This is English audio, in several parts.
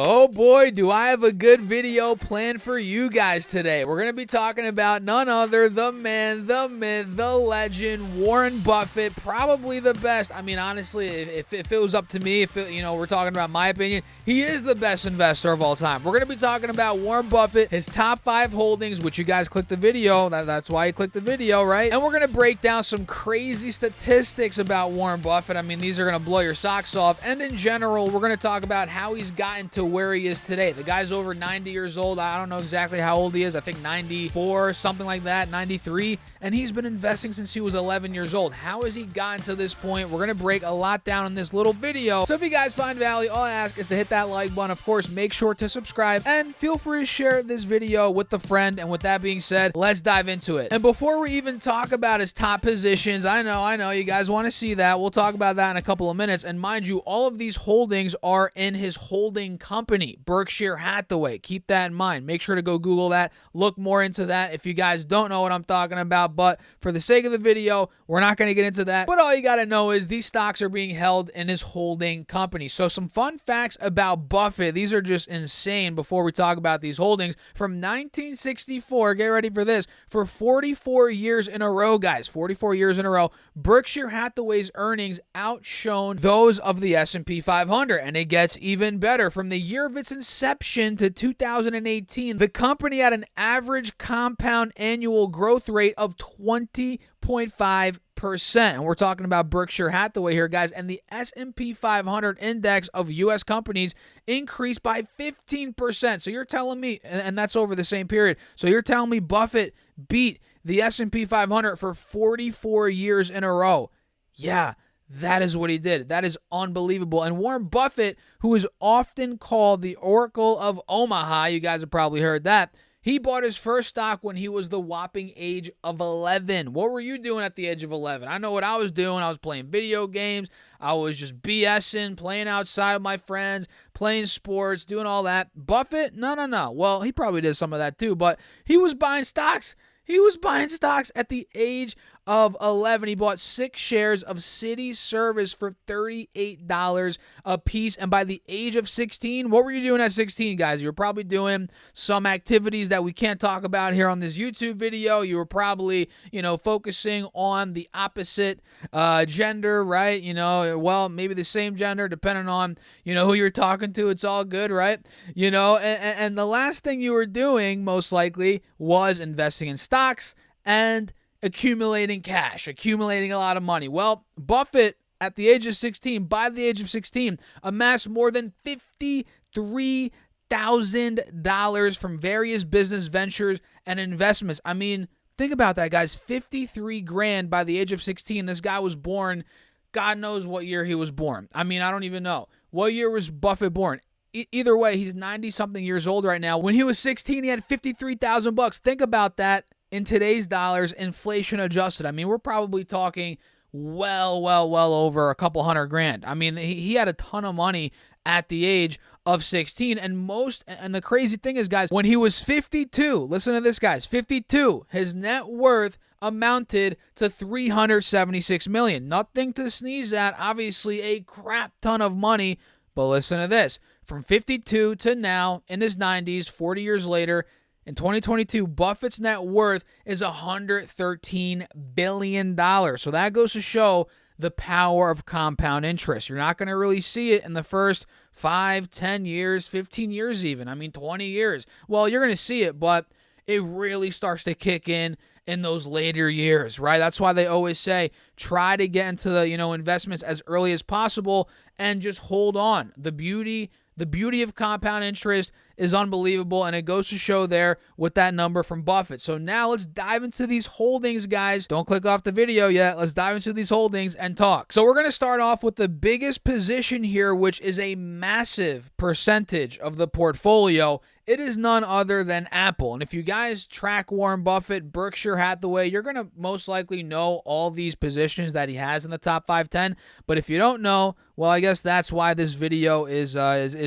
Oh boy, do I have a good video planned for you guys today. We're going to be talking about none other, the man, the myth, the legend, Warren Buffett, probably the best. I mean, honestly, if it was up to me, we're talking about my opinion, he is the best investor of all time. We're going to be talking about Warren Buffett, his top 5 holdings, which you guys clicked the video. That's why you clicked the video, right? And we're going to break down some crazy statistics about Warren Buffett. I mean, these are going to blow your socks off. And in general, we're going to talk about how he's gotten to where he is today. The guy's over 90 years old. I don't know exactly how old he is. I think 94, something like that, 93. And he's been investing since he was 11 years old. How has he gotten to this point? We're going to break a lot down in this little video. So if you guys find value, all I ask is to hit that like button. Of course, make sure to subscribe and feel free to share this video with a friend. And with that being said, let's dive into it. And before we even talk about his top positions, I know you guys want to see that. We'll talk about that in a couple of minutes. And mind you, all of these holdings are in his holding company, Berkshire Hathaway. Keep that in mind. Make sure to go Google that. Look more into that if you guys don't know what I'm talking about. But for the sake of the video, we're not going to get into that. But all you got to know is these stocks are being held in his holding company. So some fun facts about Buffett. These are just insane before we talk about these holdings. From 1964, get ready for this, for 44 years in a row, guys, 44 years in a row, Berkshire Hathaway's earnings outshone those of the S&P 500. And it gets even better. From the year of its inception to 2018, the company had an average compound annual growth rate of 20.5%. And we're talking about Berkshire Hathaway here, guys. And the S&P 500 index of U.S. companies increased by 15%. So you're telling me, and that's over the same period. So you're telling me Buffett beat the S&P 500 for 44 years in a row. Yeah. That is what he did. That is unbelievable. And Warren Buffett, who is often called the Oracle of Omaha, you guys have probably heard that, he bought his first stock when he was the whopping age of 11. What were you doing at the age of 11? I know what I was doing. I was playing video games. I was just BSing, playing outside with my friends, playing sports, doing all that. Buffett? No. Well, he probably did some of that too, but he was buying stocks. He was buying stocks at the age of 11. He bought 6 shares of City Service for $38 a piece. And by the age of 16, what were you doing at 16, guys? You were probably doing some activities that we can't talk about here on this YouTube video. You were probably, focusing on the opposite gender, right? Well, maybe the same gender, depending on, who you're talking to. It's all good, right? And the last thing you were doing, most likely, was investing in stocks and accumulating cash, accumulating a lot of money. Well, Buffett, by the age of 16, amassed more than $53,000 from various business ventures and investments. I mean, think about that, guys. 53 grand by the age of 16. This guy was born, God knows what year he was born. I mean, I don't even know. What year was Buffett born? Either way, he's 90-something years old right now. When he was 16, he had $53,000. Think about that. In today's dollars, inflation adjusted. I mean, we're probably talking well over a couple $100,000. I mean, he had a ton of money at the age of 16. And the crazy thing is, guys, when he was 52, listen to this, guys, 52, his net worth amounted to $376 million. Nothing to sneeze at. Obviously, a crap ton of money. But listen to this. From 52 to now, in his 90s, 40 years later, in 2022, Buffett's net worth is $113 billion. So that goes to show the power of compound interest. You're not going to really see it in the first 5, 10 years, 15 years even. I mean, 20 years. Well, you're going to see it, but it really starts to kick in those later years, right? That's why they always say try to get into the, investments as early as possible and just hold on. The beauty of compound interest is unbelievable, and it goes to show there with that number from Buffett. So now let's dive into these holdings, guys. Don't click off the video yet. Let's dive into these holdings and talk. So we're going to start off with the biggest position here, which is a massive percentage of the portfolio. It is none other than Apple. And if you guys track Warren Buffett, Berkshire Hathaway, you're going to most likely know all these positions that he has in the top 5-10. But if you don't know, well, I guess that's why this video is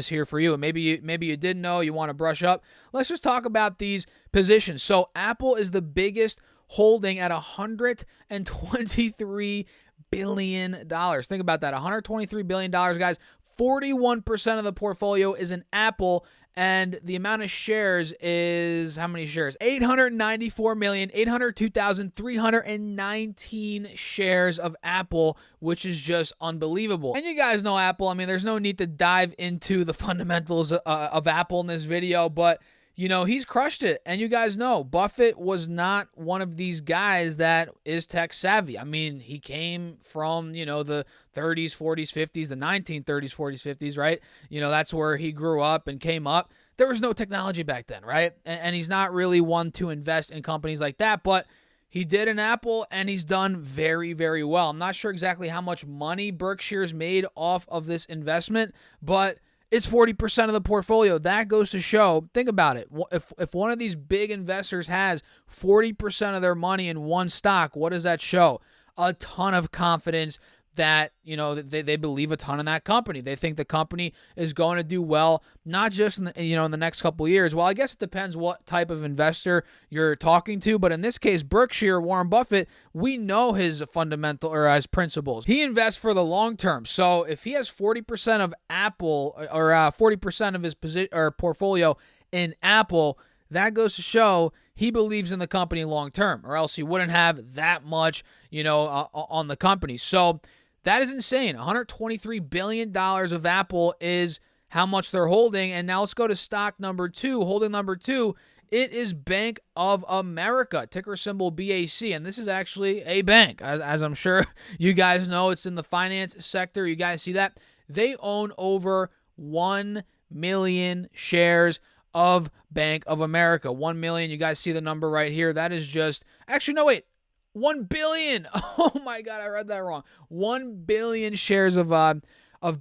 here for you. And maybe you did know, you want to brush up. Let's just talk about these positions. So Apple is the biggest holding at $123 billion. Think about that. $123 billion, guys. 41% of the portfolio is in Apple, and the amount of shares is, how many shares? 894,802,319 shares of Apple, which is just unbelievable. And you guys know Apple. I mean, there's no need to dive into the fundamentals of Apple in this video, but you know, he's crushed it. And you guys know Buffett was not one of these guys that is tech savvy. I mean, he came from, you know, the 30s, 40s, 50s, the 1930s, 40s, 50s, right? You know, that's where he grew up and came up. There was no technology back then, right? And he's not really one to invest in companies like that, but he did in Apple, and he's done very, very well. I'm not sure exactly how much money Berkshire's made off of this investment, but it's 40% of the portfolio. That goes to show, think about it. If one of these big investors has 40% of their money in one stock, what does that show? A ton of confidence that, you know, they believe a ton in that company. They think the company is going to do well, not just in the, in the next couple of years. Well, I guess it depends what type of investor you're talking to, but in this case, Berkshire, Warren Buffett, we know his fundamental or his principles. He invests for the long term. So if he has 40% of Apple or 40% of his portfolio in Apple, that goes to show he believes in the company long term, or else he wouldn't have that much, on the company. So that is insane. $123 billion of Apple is how much they're holding. And now let's go to stock number 2. Holding number 2, it is Bank of America, ticker symbol BAC. And this is actually a bank, as I'm sure you guys know. It's in the finance sector. You guys see that? They own over 1 million shares of Bank of America. 1 million. You guys see the number right here. That is just, actually, no, wait. 1 billion. Oh my God, I read that wrong. 1 billion shares of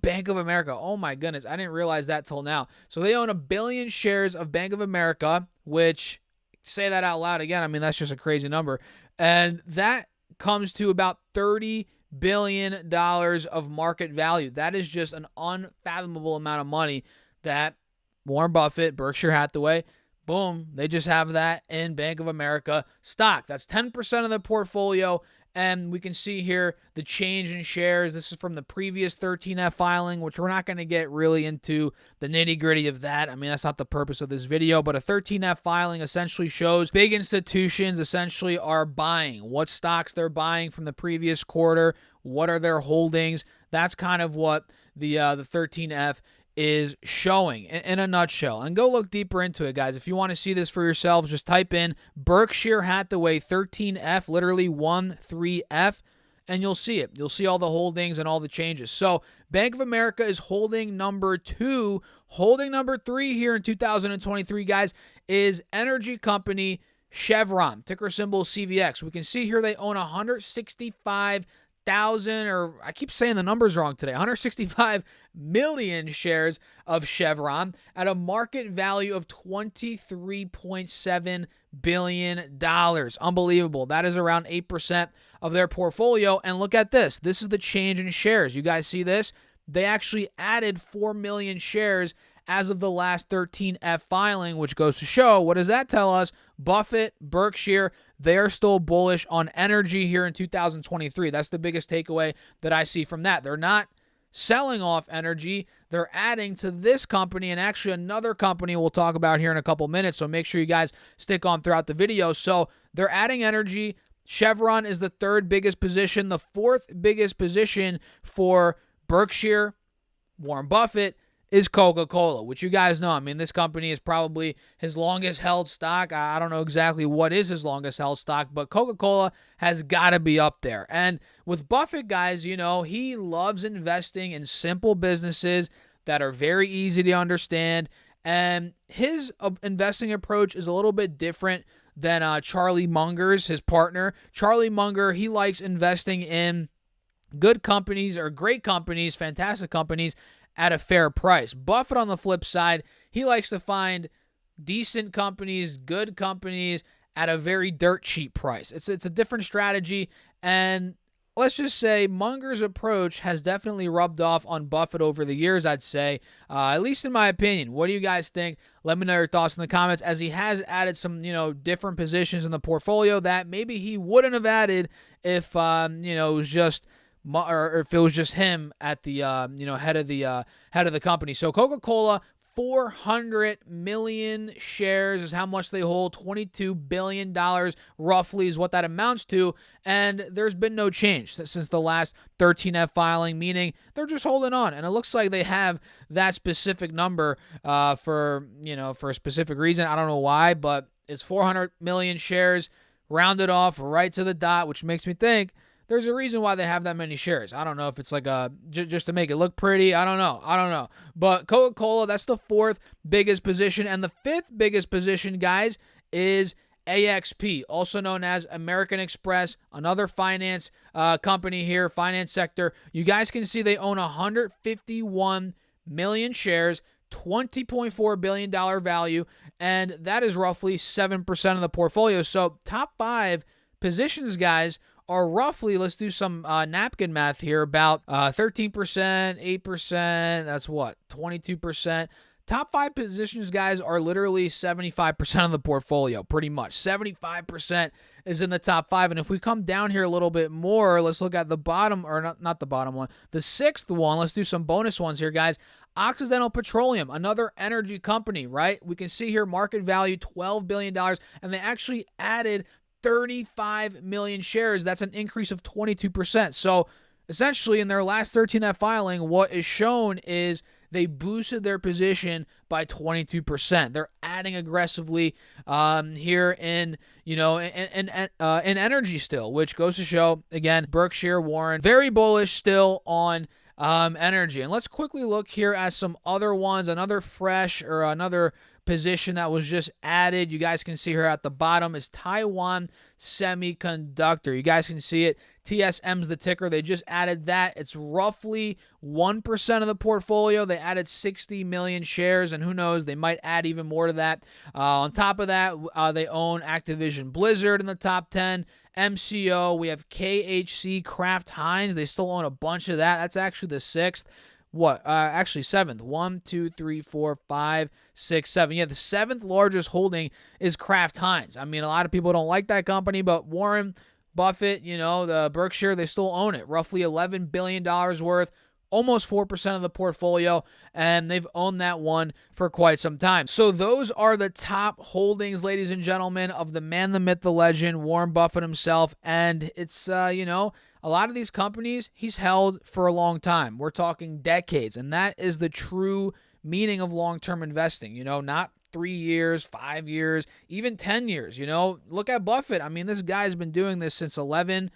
Bank of America. Oh my goodness, I didn't realize that till now. So they own 1 billion shares of Bank of America, which, say that out loud again, I mean, that's just a crazy number. And that comes to about $30 billion of market value. That is just an unfathomable amount of money that Warren Buffett, Berkshire Hathaway, boom, they just have that in Bank of America stock. That's 10% of the portfolio, and we can see here the change in shares. This is from the previous 13F filing, which we're not going to get really into the nitty-gritty of that. I mean, that's not the purpose of this video, but a 13F filing essentially shows big institutions essentially are buying, what stocks they're buying from the previous quarter, what are their holdings. That's kind of what the 13F is showing in a nutshell. And go look deeper into it, guys. If you want to see this for yourselves, just type in Berkshire Hathaway 13F, literally 13F, and you'll see it. You'll see all the holdings and all the changes. So Bank of America is holding number 2. Holding number 3 here in 2023, guys, is energy company Chevron, ticker symbol CVX. We can see here they own 165,000, or I keep saying the numbers wrong today, 165 million shares of Chevron at a market value of $23.7 billion. Unbelievable. That is around 8% of their portfolio. And look at this. This is the change in shares. You guys see this? They actually added 4 million shares as of the last 13F filing, which goes to show, what does that tell us? Buffett, Berkshire, they are still bullish on energy here in 2023. That's the biggest takeaway that I see from that. They're not selling off energy. They're adding to this company and actually another company we'll talk about here in a couple minutes. So make sure you guys stick on throughout the video. So they're adding energy. Chevron is the 3rd biggest position. The 4th biggest position for Berkshire, Warren Buffett, is Coca-Cola, which you guys know. I mean, this company is probably his longest held stock. I don't know exactly what is his longest held stock, but Coca-Cola has got to be up there. And with Buffett, guys, he loves investing in simple businesses that are very easy to understand. And his investing approach is a little bit different than Charlie Munger's, his partner. Charlie Munger, he likes investing in good companies or great companies, fantastic companies, at a fair price. Buffett, on the flip side, he likes to find decent companies, good companies at a very dirt cheap price. It's a different strategy, and let's just say Munger's approach has definitely rubbed off on Buffett over the years, I'd say, at least in my opinion. What do you guys think? Let me know your thoughts in the comments, as he has added some, different positions in the portfolio that maybe he wouldn't have added if, it was just or if it was just him at the head of the company. So Coca-Cola, 400 million shares is how much they hold. $22 billion roughly is what that amounts to. And there's been no change since the last 13F filing, meaning they're just holding on. And it looks like they have that specific number for a specific reason. I don't know why, but it's 400 million shares rounded off right to the dot, which makes me think there's a reason why they have that many shares. I don't know if it's like just to make it look pretty. I don't know. But Coca-Cola, that's the fourth biggest position. And the fifth biggest position, guys, is AXP, also known as American Express, another finance company here, finance sector. You guys can see they own 151 million shares, $20.4 billion value, and that is roughly 7% of the portfolio. So top five positions, guys, are roughly, let's do some napkin math here, about 13%, 8%, that's what, 22%. Top five positions, guys, are literally 75% of the portfolio, pretty much. 75% is in the top five. And if we come down here a little bit more, let's look at the bottom, or not the bottom one, the sixth one. Let's do some bonus ones here, guys. Occidental Petroleum, another energy company, right? We can see here market value, $12 billion, and they actually added 35 million shares. That's an increase of 22%. So essentially in their last 13F filing, what is shown is they boosted their position by 22%. They're adding aggressively here in energy still, which goes to show, again, Berkshire, Warren, very bullish still on energy. And let's quickly look here at some other ones, another position that was just added. You guys can see here at the bottom is Taiwan Semiconductor. You guys can see it. TSM's the ticker. They just added that. It's roughly 1% of the portfolio. They added 60 million shares, and who knows, they might add even more to that. On top of that, they own Activision Blizzard in the top 10. MCO, we have KHC, Kraft Heinz. They still own a bunch of that. That's actually the sixth. Actually seventh. 1, 2, 3, 4, 5, 6, 7. Yeah, the seventh largest holding is Kraft Heinz. I mean, a lot of people don't like that company, but Warren Buffett, the Berkshire, they still own it. Roughly $11 billion worth, almost 4% of the portfolio, and they've owned that one for quite some time. So those are the top holdings, ladies and gentlemen, of the man, the myth, the legend, Warren Buffett himself. And it's, a lot of these companies he's held for a long time. We're talking decades, and that is the true meaning of long-term investing, not 3 years, 5 years, even 10 years. Look at Buffett. I mean, this guy's been doing this since 11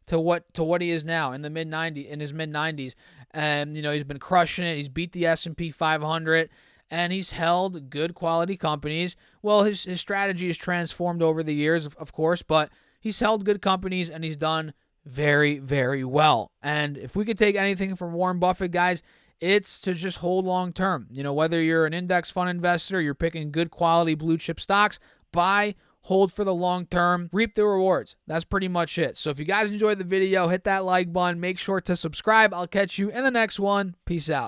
to what he is now in his mid-90s. And, he's been crushing it. He's beat the S&P 500, and he's held good quality companies. Well, his strategy has transformed over the years, of course, but he's held good companies, and he's done very, very well. And if we could take anything from Warren Buffett, guys, it's to just hold long term. Whether you're an index fund investor, you're picking good quality blue chip stocks, buy, hold for the long term, reap the rewards. That's pretty much it. So if you guys enjoyed the video, hit that like button, make sure to subscribe. I'll catch you in the next one. Peace out.